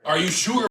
Are you sure?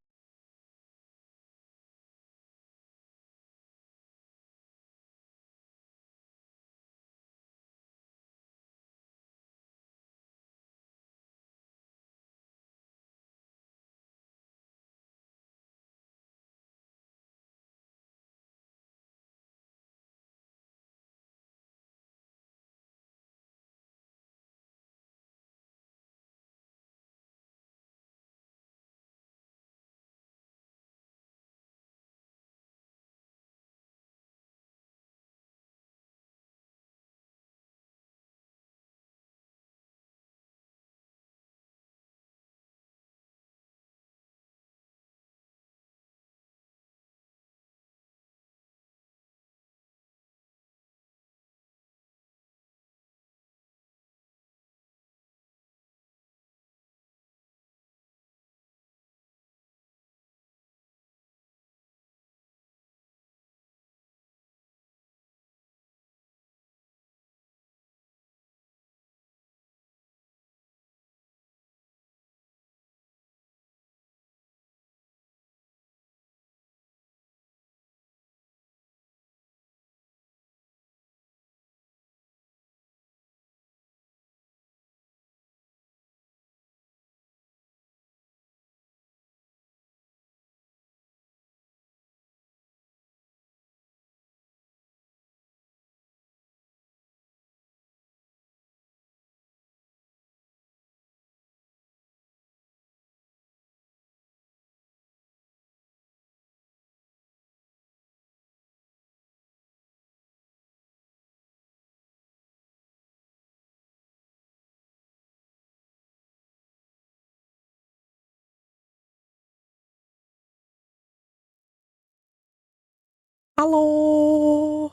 Hello.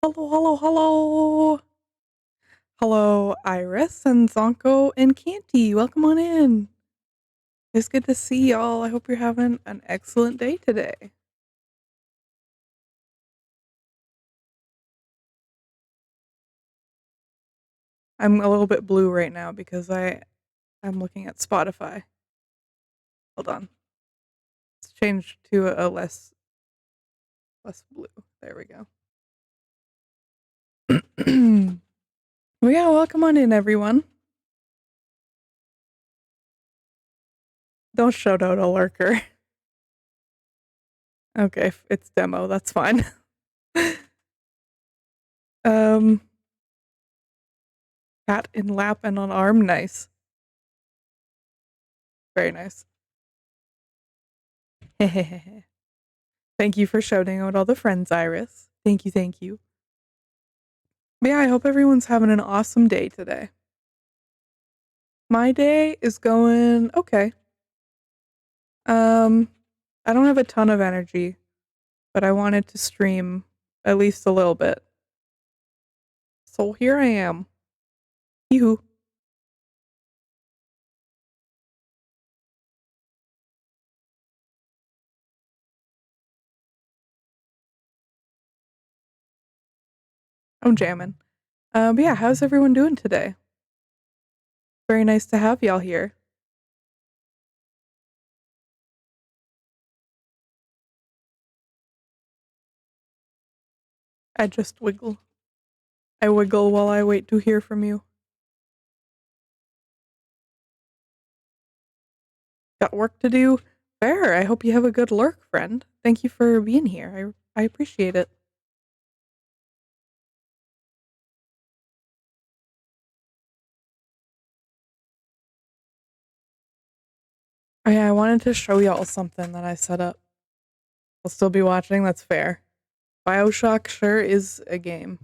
Hello, hello, hello. Hello, Iris and Zonko and Canty. Welcome on in. It's good to see y'all. I hope you're having an excellent day today. I'm a little bit blue right now because I'm looking at Spotify. Hold on. Let's change to a less blue. There we go. Well, yeah, welcome on in, everyone. Don't shout out a lurker. Okay, it's demo. That's fine. um, cat in lap and on arm. Nice. Very nice. Thank you for shouting out all the friends, Iris. Thank you, thank you. But yeah, I hope everyone's having an awesome day today. My day is going okay. I don't have a ton of energy, but I wanted to stream at least a little bit. So here I am. Yoo-hoo. I'm jamming. But yeah, how's everyone doing today? Very nice to have y'all here. I just wiggle. I wiggle while I wait to hear from you. Got work to do? Fair. I hope you have a good lurk, friend. Thank you for being here. I appreciate it. Oh, yeah, I wanted to show y'all something that I set up. We'll still be watching, that's fair. BioShock sure is a game.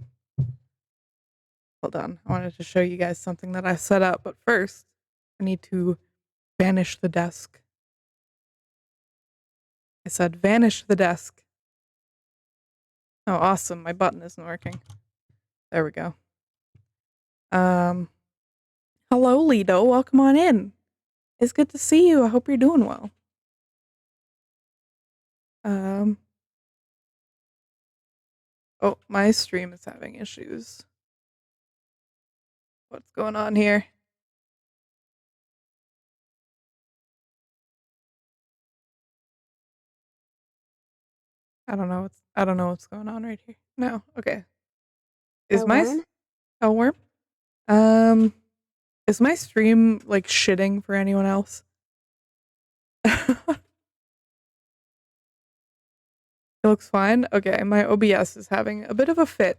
Hold on, I wanted to show you guys something that I set up, but first, I need to vanish the desk. I said vanish the desk. Oh, awesome, my button isn't working. There we go. Hello, Lido, welcome on in. It's good to see you, I hope you're doing well. Oh, my stream is having issues. What's going on here? I don't know what's going on right here. No, okay. Is A my worm? a worm? Um, is my stream like shitting for anyone else? It looks fine. Okay, my OBS is having a bit of a fit.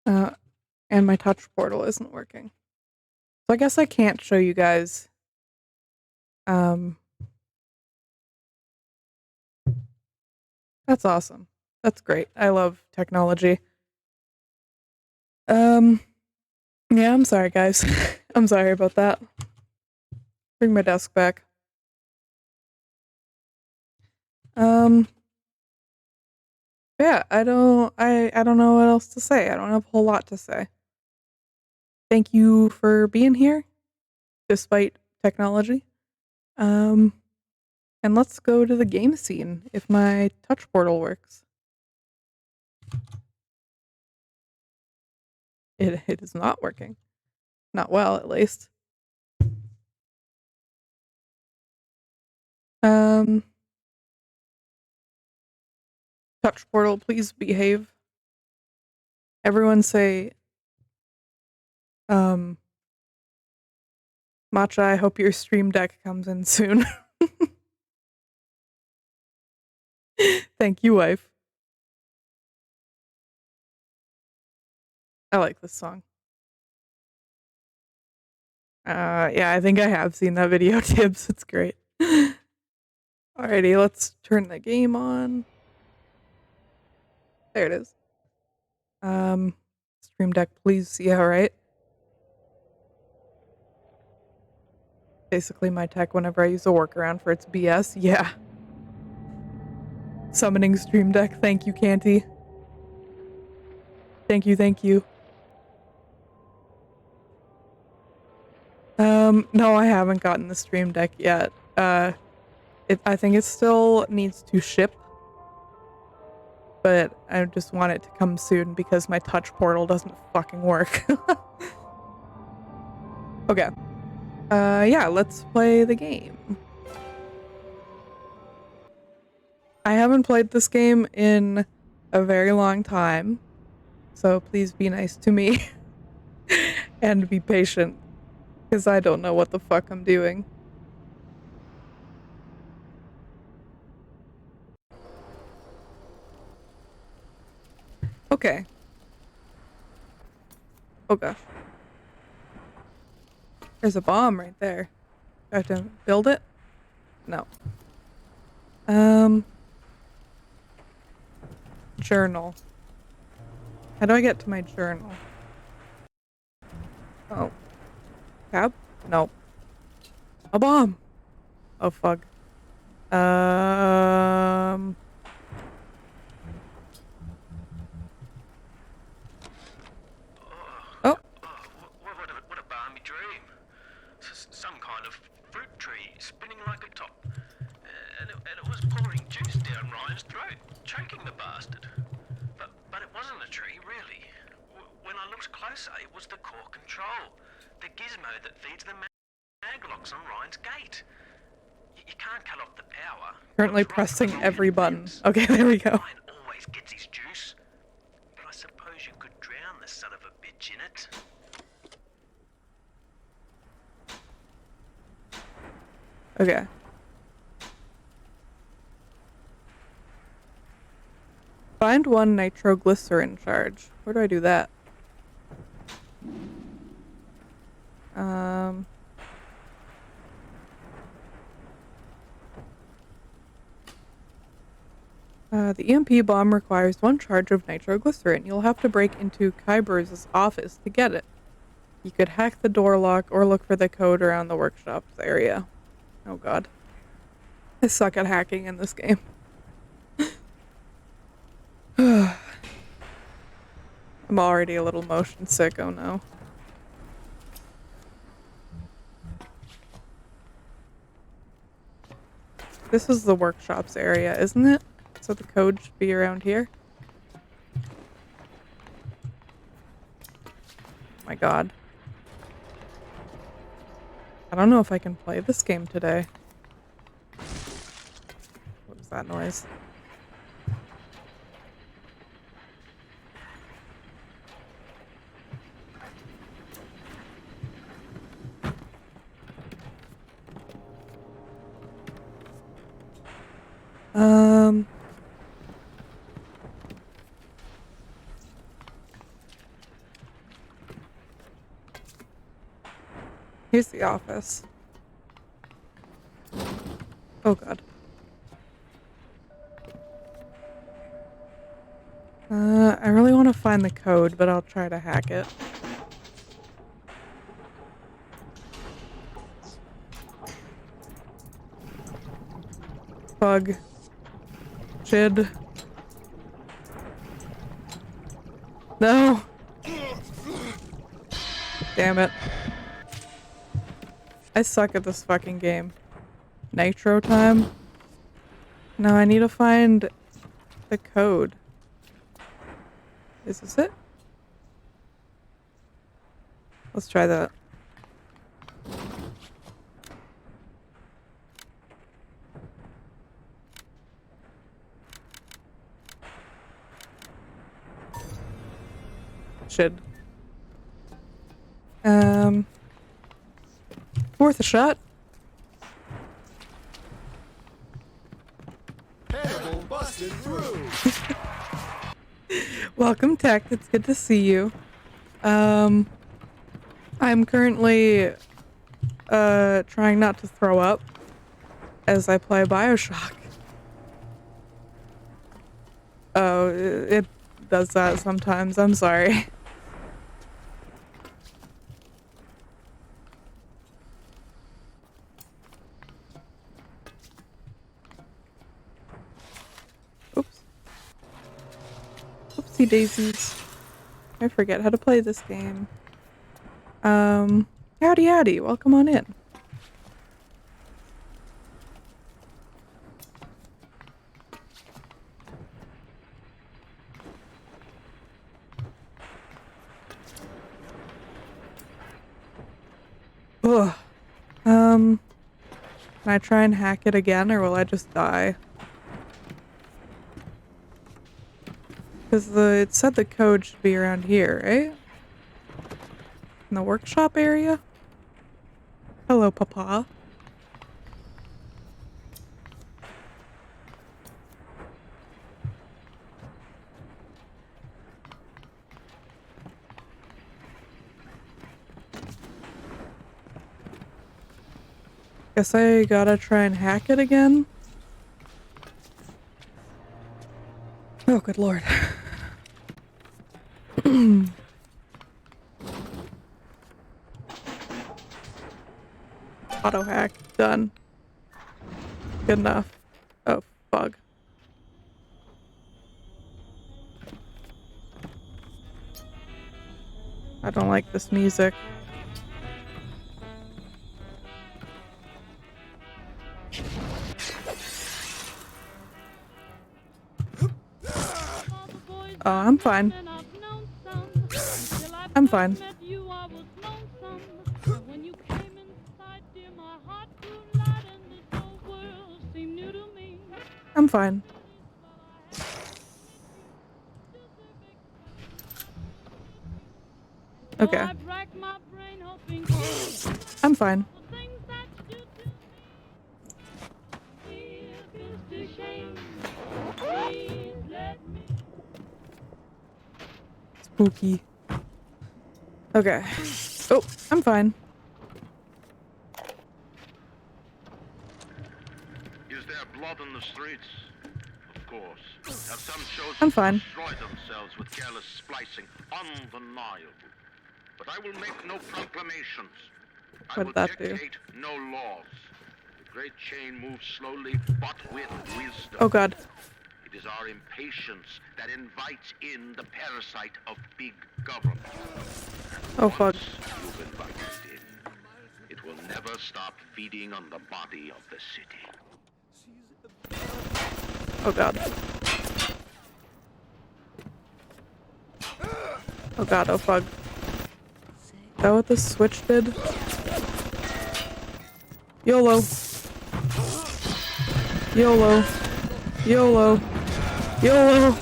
Uh, and my touch portal isn't working. So I guess I can't show you guys. Um, that's awesome. That's great. I love technology. Um, yeah, I'm sorry, guys. I'm sorry about that. Bring my desk back. Um, yeah, I don't know what else to say. I don't have a whole lot to say. Thank you for being here, despite technology. Um, and let's go to the game scene if my touch portal works. It is not working. Not well, at least. Um, touch portal, please behave. Everyone say, Matcha, I hope your stream deck comes in soon. Thank you, wife. I like this song. Yeah, I think I have seen that video, Tibbs. It's great. Alrighty, let's turn the game on. There it is. Stream deck, please. Yeah, right. Basically my tech whenever I use a workaround for its BS. Yeah. Summoning stream deck. Thank you, Canty. Thank you, thank you. No, I haven't gotten the stream deck yet. I think it still needs to ship, but I just want it to come soon because my touch portal doesn't fucking work. Okay. Yeah, let's play the game. I haven't played this game in a very long time, so please be nice to me and be patient, because I don't know what the fuck I'm doing. Okay. Oh gosh. There's a bomb right there. Do I have to build it? No. Journal. How do I get to my journal? Oh. Tab? Nope. A bomb! Oh fuck. Oh. What a balmy dream. Some kind of fruit tree spinning like a top. And it was pouring juice down Ryan's throat, choking the bastard. But it wasn't a tree, really. When I looked closer, it was the core control. The gizmo that feeds the mag locks on Ryan's gate. You can't cut off the power. Currently pressing every button. Okay, there we go. Ryan always gets his juice. But I suppose you could drown the son of a bitch in it. Okay. Find one nitroglycerin charge. Where do I do that? The EMP bomb requires one charge of nitroglycerin. You'll have to break into Kyber's office to get it. You could hack the door lock or look for the code around the workshops area. Oh god. I suck at hacking in this game. I'm already a little motion sick, oh no. This is the workshops area, isn't it? So the code should be around here. Oh my god. I don't know if I can play this game today. that noise? Here's the office. Oh god. I really want to find the code, but I'll try to hack it. Bug. Shid. No! Damn it. I suck at this fucking game. Nitro time? No, I need to find the code. Is this it? Let's try that. Shit. Worth a shot. Hannibal busted through. Welcome, Tech. It's good to see you. I'm currently trying not to throw up as I play BioShock. Oh, it does that sometimes. I'm sorry. Oops. Oopsie daisies. I forget how to play this game. Howdy howdy, welcome on in. Ugh. Can I try and hack it again, or will I just die? Because it said the code should be around here, right? In the workshop area? Hello, Papa. Guess I gotta try and hack it again. Oh, good lord. Auto hack. Done. Good enough. Oh, bug. I don't like this music. Oh, I'm fine. I'm fine. I'm fine. Okay. I'm fine. Spooky. Okay. Oh, I'm fine. Is there blood in the streets? Of course. Have some chosen I'm fine. to destroy themselves with careless splicing? Undeniable. But I will make no proclamations. I What will did that do? dictate no laws. The great chain moves slowly, but with wisdom. Oh god. It is our impatience that invites in the parasite of big government. Oh fuck. Once you've invited it in, it will never stop feeding on the body of the city. Oh god. Oh god, oh fuck. Is that what the switch did? YOLO. YOLO. YOLO. YOLO.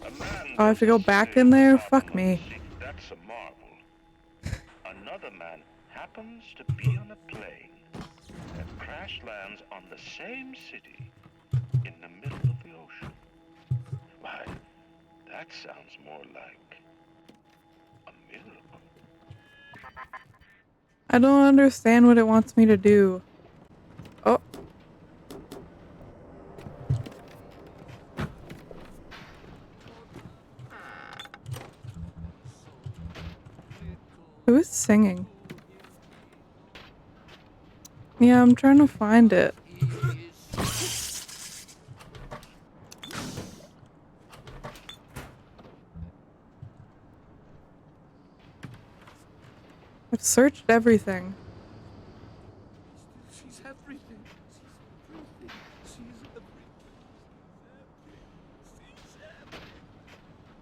A man Oh, I have to go back in there? Fuck me. That's a marvel. Another man happens to be on a plane that crash lands on the same city in the middle of the ocean. Why, that sounds more like a miracle. I don't understand what it wants me to do. Oh. Who is singing? Yeah, I'm trying to find it. I've searched everything. She's everything. She's everything.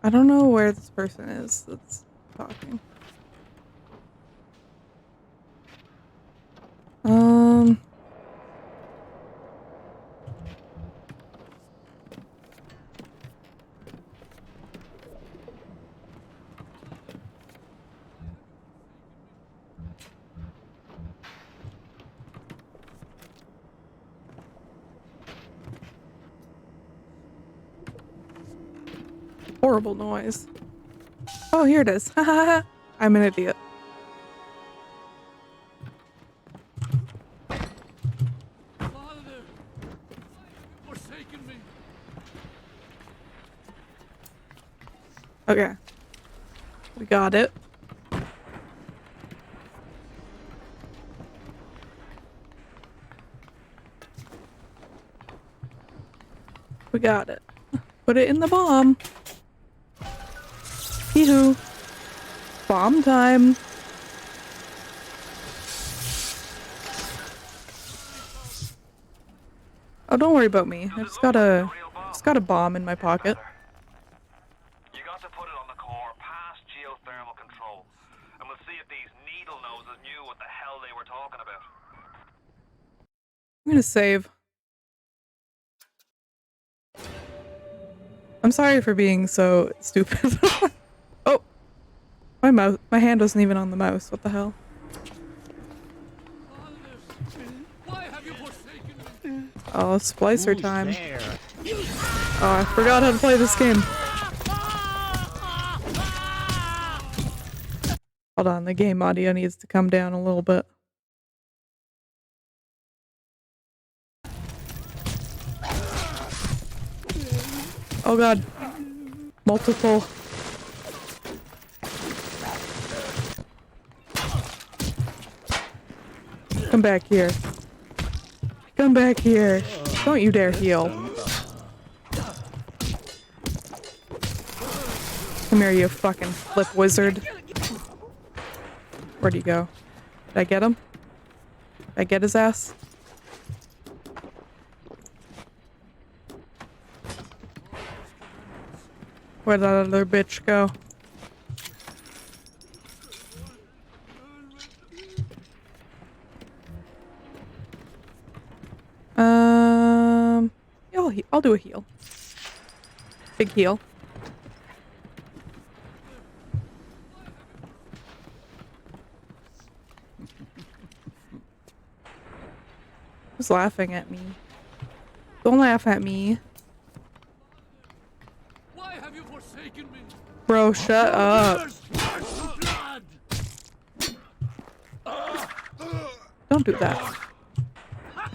I don't know where this person is that's talking. Horrible noise. Oh, here it is. I'm an idiot. Father, you've forsaken me. Okay. We got it. We got it. Put it in the bomb. Yee-hoo. Bomb time. Oh, don't worry about me. I just got a bomb in my pocket. You got to put it on the core past geothermal control, and we'll see if these needle noses knew what the hell they were talking about. I'm gonna save. I'm sorry for being so stupid. Oh, my hand wasn't even on the mouse. What the hell? Father, why have you forsaken me? Oh, splicer time. Oh, I forgot how to play this game. Hold on, the game audio needs to come down a little bit. Oh god. Multiple. Come back here. Come back here. Don't you dare heal. Come here, you fucking flip wizard. Where'd he go? Did I get him? Did I get his ass? Where'd that other bitch go? Yeah, I'll do a heal. Big heal. Who's laughing at me? Don't laugh at me. Why have you forsaken me? Bro, shut up. Blood. Don't do that.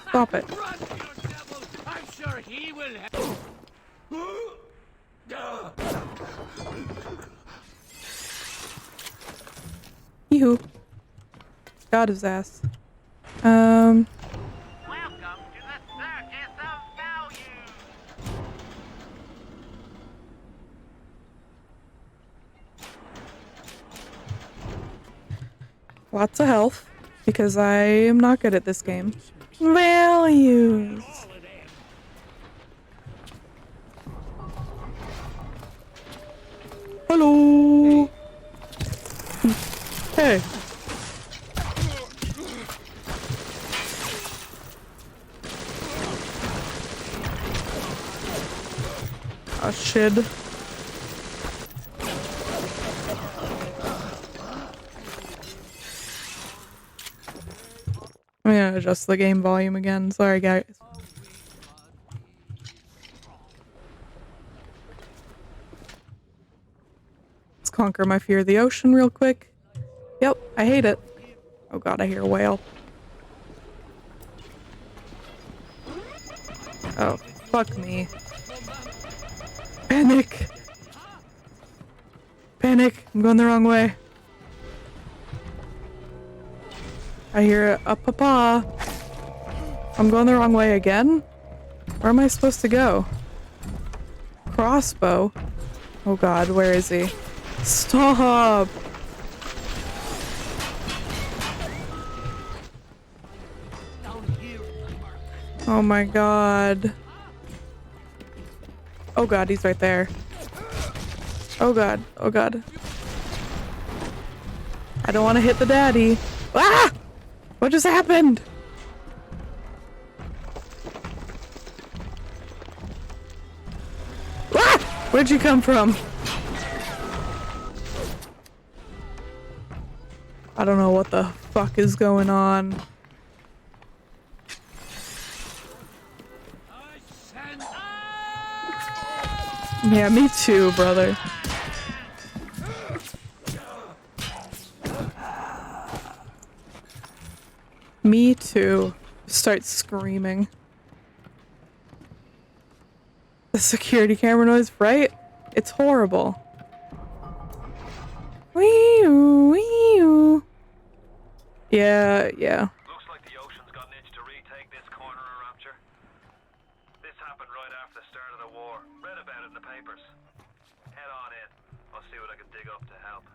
Stop it. Run, you devil! I'm sure he will help. Yee-hoo. Got his ass. Welcome to the Circus of Value. Lots of health, because I am not good at this game. Values. Hello. Hey. shit. I'm gonna adjust the game volume again. Sorry, guys. Let's conquer my fear of the ocean real quick. Yep, I hate it. Oh god, I hear a whale. Oh, fuck me. Panic! Panic! I'm going the wrong way. I hear a papa. I'm going the wrong way again? Where am I supposed to go? Crossbow? Oh god, where is he? Stop! Oh my god. Oh god, he's right there. Oh god, oh god. I don't want to hit the daddy. Ah! What just happened? Ah! Where'd you come from? I don't know what the fuck is going on. Yeah, me too, brother. Me too. Start screaming. The security camera noise, right? It's horrible. Wee-oo, wee-oo. Yeah, yeah. Looks like the ocean's got an itch to retake this corner of Rapture. This happened right after the start of the war. Read about it in the papers. Head on in. I'll see what I can dig up to help.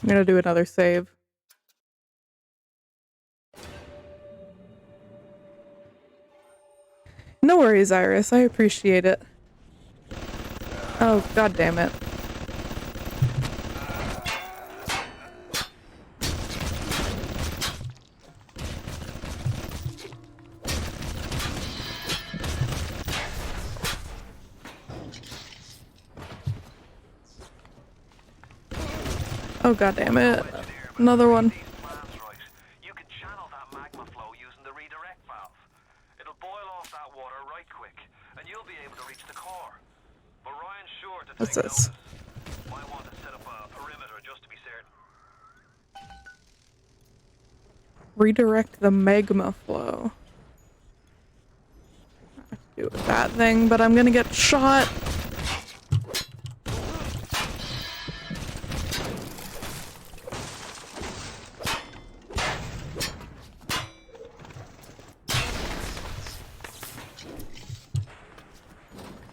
I'm gonna do another save. No worries, Iris. I appreciate it. Oh, god damn it. Oh god damn it. Another one. You can channel that magma flow using the redirect valve. It'll boil off that water right quick, and you'll be able to reach the core. But Ryan's sure to What's take this? notice. Might want to set up a perimeter just to be certain. Redirect the magma flow. I have to do it with that thing, but I'm gonna get shot.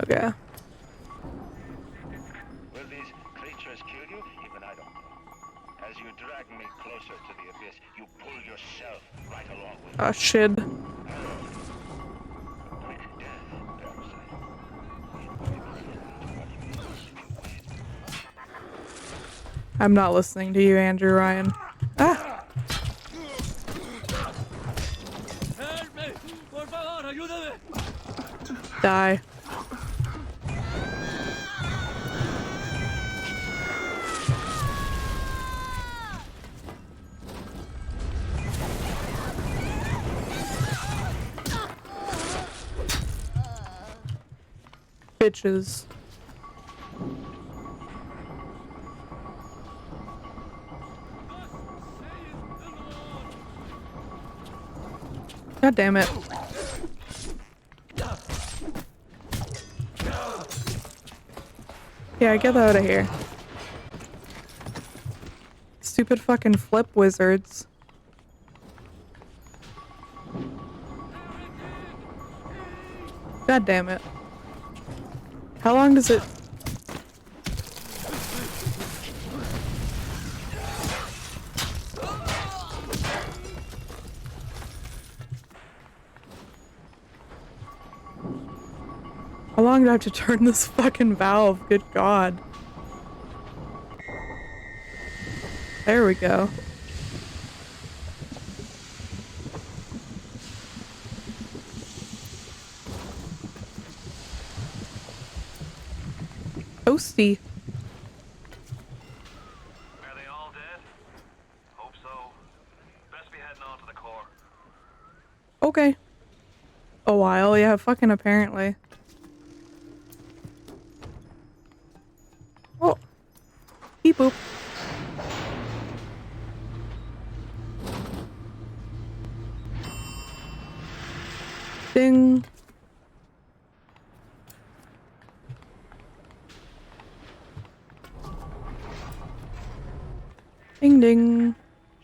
Okay. Will these creatures kill you? Even I don't know. As you drag me closer to the abyss, you pull yourself right along with me. Oh shit. Quick death, parasite. I'm not listening to you, Andrew Ryan. Ah! Help me! Por favor, ayúdame! Die. Bitches. God damn it. Yeah, get out of here. Stupid fucking flip wizards. God damn it. How long does it... How long do I have to turn this fucking valve? Good god. There we go. Toasty. Are they all dead? Hope so. Best be heading on to the core. Okay. A while, yeah, fucking apparently. Oh. Beep boop. Ding. Ding ding.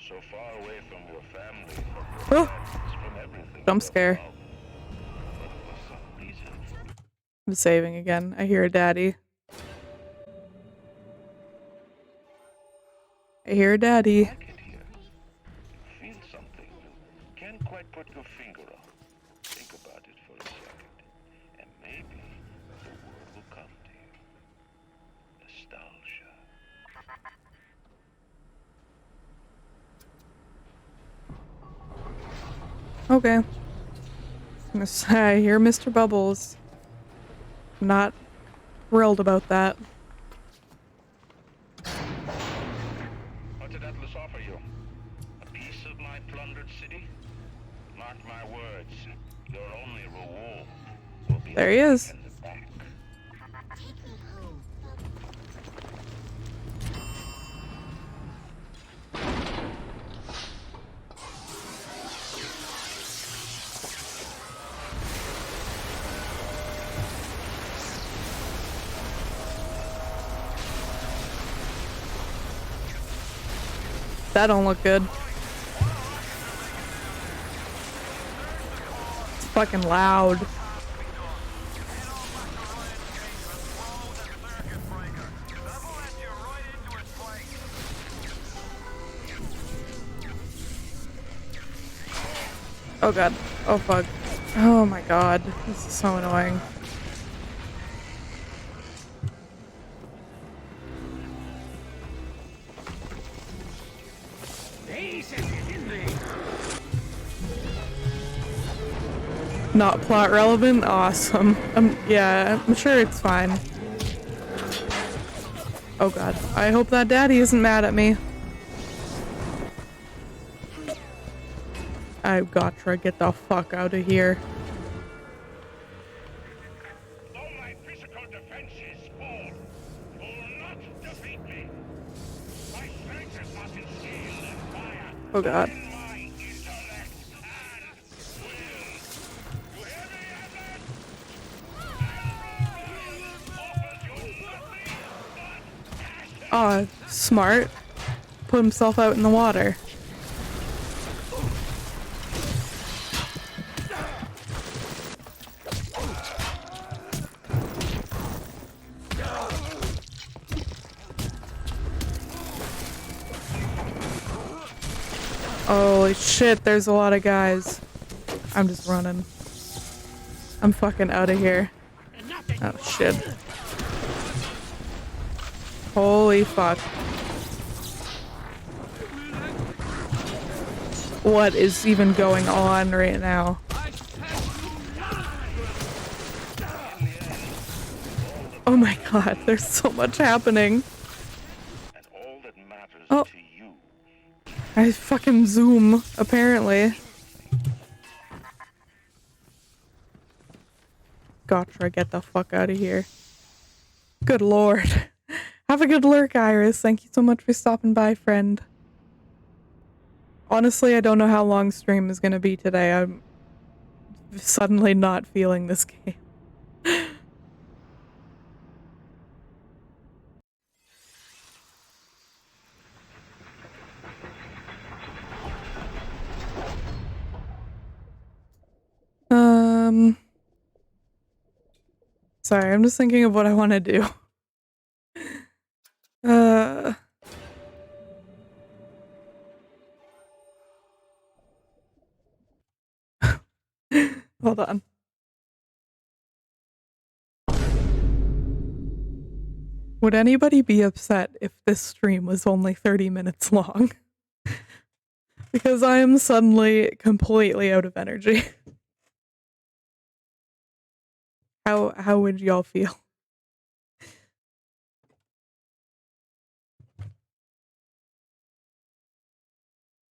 So far away from your family, Oh, from everything. jump scare. But for some reason, I'm saving again. I hear a daddy. I hear a daddy. like it here. You feel something. You can't quite put your finger on. Think about it for a second, and maybe the word will come to you. Nostalgia. Okay. I hear Mr. Bubbles. Not thrilled about that. What did Atlas offer you? A piece of my plundered city? Mark my words, your only reward will be There he is. in the back. That don't look good. It's fucking loud. Oh god. Oh fuck. Oh my god. This is so annoying. Not plot relevant? Awesome. Yeah, I'm sure it's fine. Oh god. I hope that daddy isn't mad at me. I've gotta get the fuck out of here. Though my physical defenses fall, will not defeat me. My strength is not in steel and fire, Oh god. in my intellect and will. You hear me, Atlas? Offers you nothing but passion. Smart. Put himself out in the water. Holy shit, there's a lot of guys. I'm just running. I'm fucking out of here. Oh shit. Holy fuck. What is even going on right now? Oh my god, there's so much happening. And all that matters Oh. to you. I fucking zoom, apparently. Gotcha, get the fuck out of here. Good lord. Have a good lurk, Iris. Thank you so much for stopping by, friend. Honestly, I don't know how long stream is gonna be today. I'm suddenly not feeling this game. Sorry, I'm just thinking of what I want to do. Hold on. Would anybody be upset if this stream was only 30 minutes long? Because I am suddenly completely out of energy. How would y'all feel?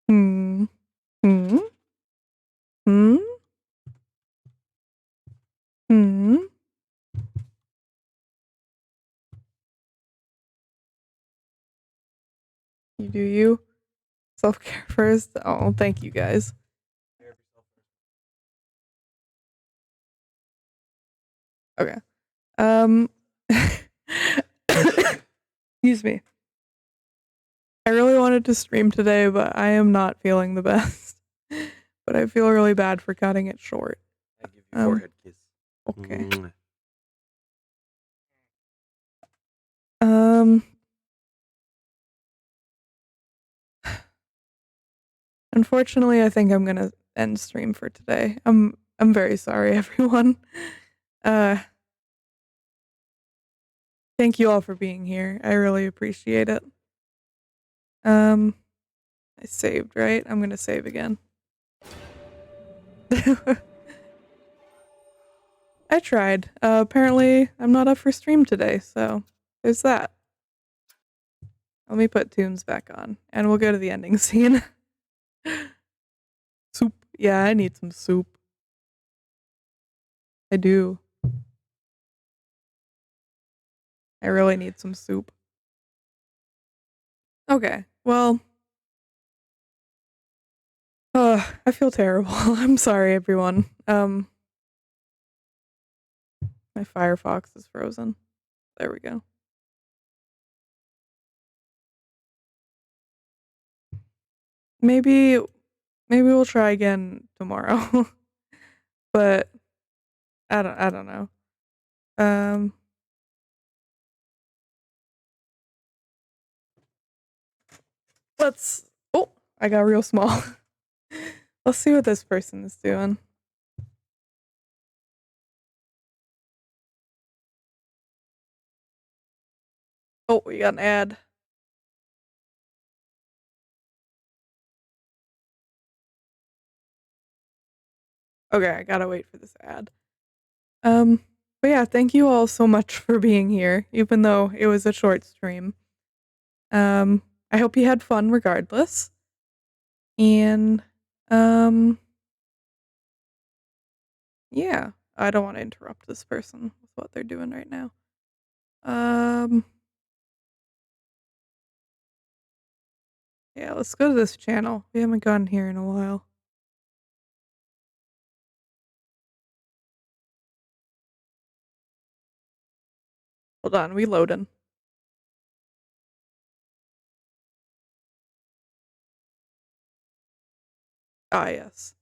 Hmm. Hmm. Hmm. Hmm. You do you. Self-care first. Oh, thank you guys. Okay. Um excuse me. I really wanted to stream today, but I am not feeling the best. But I feel really bad for cutting it short. I give you forehead kiss. Okay. Mwah. Um Unfortunately, I think I'm gonna end stream for today. I'm very sorry, everyone. Uh Thank you all for being here. I really appreciate it. I saved, right? I'm gonna save again. I tried. Apparently, I'm not up for stream today, so there's that. Let me put tunes back on, and we'll go to the ending scene. Soup. Yeah, I need some soup. I do. I really need some soup. Okay, well. I feel terrible. I'm sorry, everyone. My Firefox is frozen. There we go. Maybe we'll try again tomorrow. But I don't know. Let's Oh, I got real small. Let's see what this person is doing. Oh, we got an ad. Okay, I gotta wait for this ad. But yeah, thank you all so much for being here, even though it was a short stream. I hope you had fun regardless. And, yeah, I don't want to interrupt this person with what they're doing right now. Yeah, let's go to this channel. We haven't gone here in a while. Hold on, we loading. Ah, yes.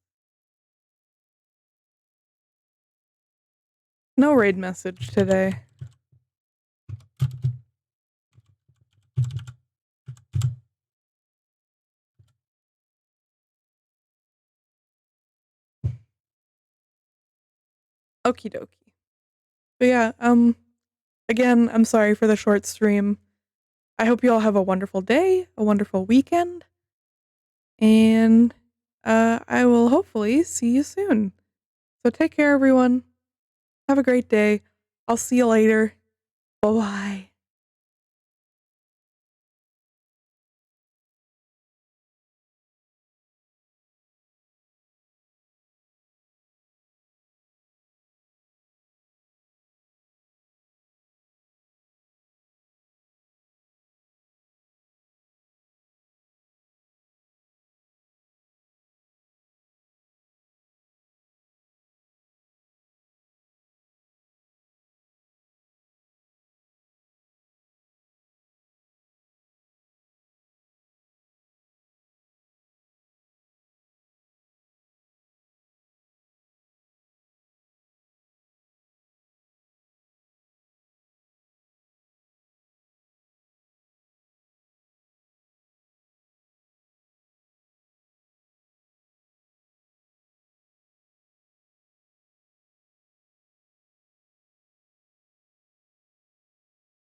No raid message today. Okie dokie. But yeah, again, I'm sorry for the short stream. I hope you all have a wonderful day, a wonderful weekend, and I will hopefully see you soon. So take care, everyone. Have a great day. I'll see you later. Bye-bye.